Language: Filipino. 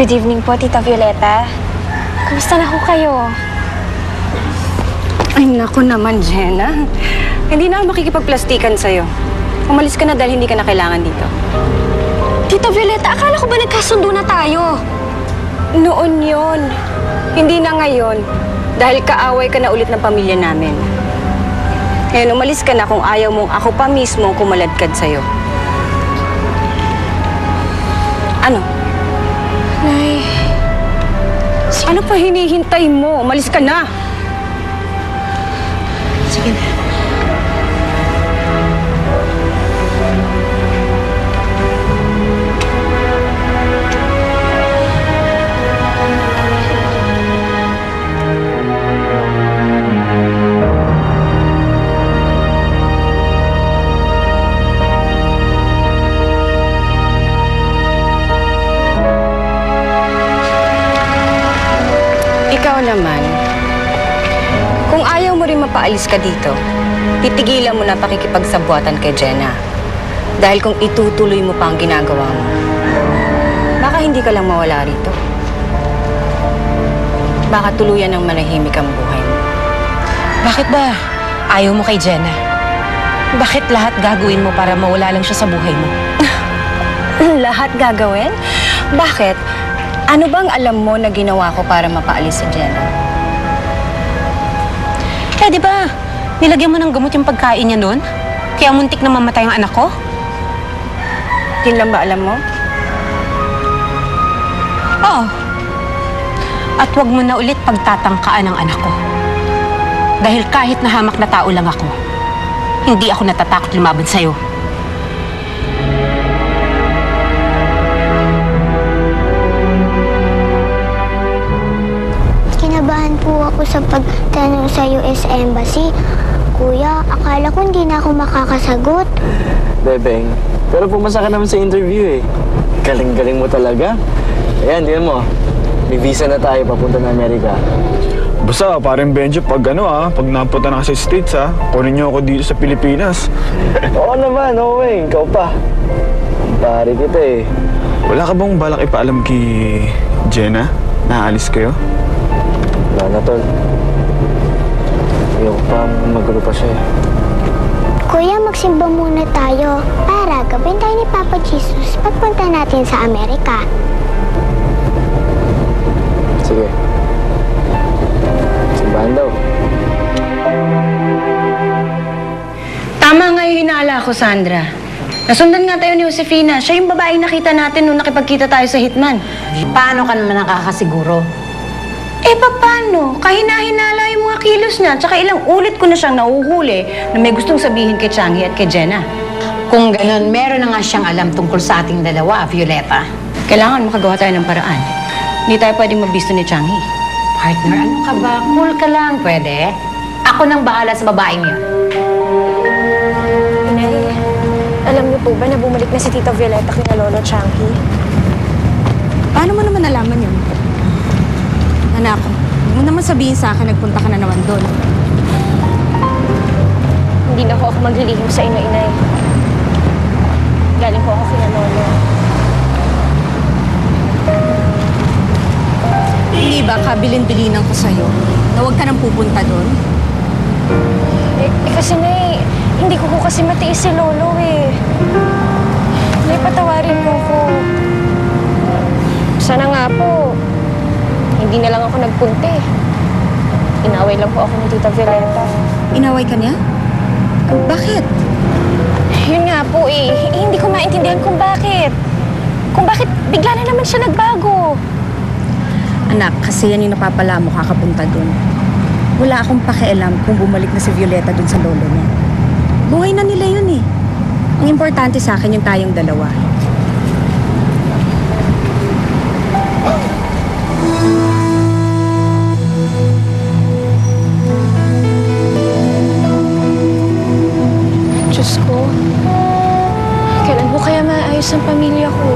Good evening po, Tita Violeta. Kumusta na ho kayo? Ay, naku naman, Jenna. Hindi na ako makikipagplastikan sa'yo. Umalis ka na dahil hindi ka na kailangan dito. Tita Violeta, akala ko ba nagkasundo na tayo? Noon yon. Hindi na ngayon. Dahil kaaway ka na ulit ng pamilya namin. Ngayon, umalis ka na kung ayaw mong ako pa mismo kumaladkad sa'yo. Ano? Nay... Ano pa hinihintay mo? Umalis ka na! Sige na. Ikaw naman, kung ayaw mo rin mapaalis ka dito, titigilan mo na pakikipagsabuatan kay Jenna. Dahil kung itutuloy mo pa ang ginagawa mo, baka hindi ka lang mawala rito. Baka tuluyan ng manahimik ang buhay mo. Bakit ba ayaw mo kay Jenna? Bakit lahat gagawin mo para mawala lang siya sa buhay mo? Lahat gagawin? Bakit? Ano bang alam mo na ginawa ko para mapaalis si Jenna? Di ba, nilagyan mo ng gamot yung pagkain niya noon? Kaya muntik na mamatay ang anak ko? Yun lang ba alam mo? Oo. At huwag mo na ulit pagtatangkaan ang anak ko. Dahil kahit nahamak na tao lang ako, hindi ako natatakot lumaban sa'yo. Kinabahan po ako sa pagtanong sa US Embassy. Kuya, akala ko hindi na ako makakasagot. Bebeng, pero pumasa ka naman sa interview eh. Galing-galing mo talaga. Ayan, tingnan mo. May visa na tayo papunta na Amerika. Basta, parang Benjo, pag napunta na ka sa States kunin niyo ako dito sa Pilipinas. Oo naman, oo eh. Ikaw pa. Pare kita eh. Wala ka bang balak ipaalam kay Jenna? Naalis kayo? Wala na, tol. Ayoko pa magulo pa siya eh. Kuya, magsimba muna tayo para gawin tayo ni Papa Jesus pagpunta natin sa Amerika. Sige. Simbahan daw. Tama nga yung hinala ko, Sandra. Nasundan nga tayo ni Josefina. Siya yung babaeng nakita natin nung nakipagkita tayo sa Hitman. Paano ka naman nakakasiguro? Eh, paano? Kahina-hinala yung mga kilos niya. Tsaka ilang ulit ko na siyang nauhuli na may gustong sabihin kay Changi at kay Jenna. Kung ganun, meron na nga siyang alam tungkol sa ating dalawa, Violeta. Kailangan makagawa tayo ng paraan. Hindi tayo pwedeng mabisto ni Changi. Partner, ano ka ba? Cool ka lang, pwede? Ako nang bahala sa babaeng yun. Inay, alam niyo po ba na bumalik na si Tita Violeta kina Lolo Changi? Paano mo naman nalaman yun? Anak, huwag mo naman sabihin sa akin nagpunta ka na naman doon. Hindi na ho ako maglilihim sa inyo, Inay. Galing po ako kina Lolo. Hindi ba kabilin-bilinan ko sa'yo na huwag ka nang pupunta doon? Kasi Nay, hindi ko kasi matiis si Lolo eh. Nay, patawarin mo ko. Sana nga po, hindi na lang ako nagpunta eh. Inaway lang po ako ni Tita Violeta. Inaway ka niya? Bakit? Yun nga po eh, hindi ko maintindihan kung bakit. Kung bakit bigla na naman siya nagbago. Anak, kasi yan yung napapala mo kakapunta doon. Wala akong pakialam kung bumalik na si Violeta doon sa lolo niya. Buhay na nila yun eh. Ang importante sa akin yung tayong dalawa. Diyos ko, kailan ko kaya maayos ang pamilya ko?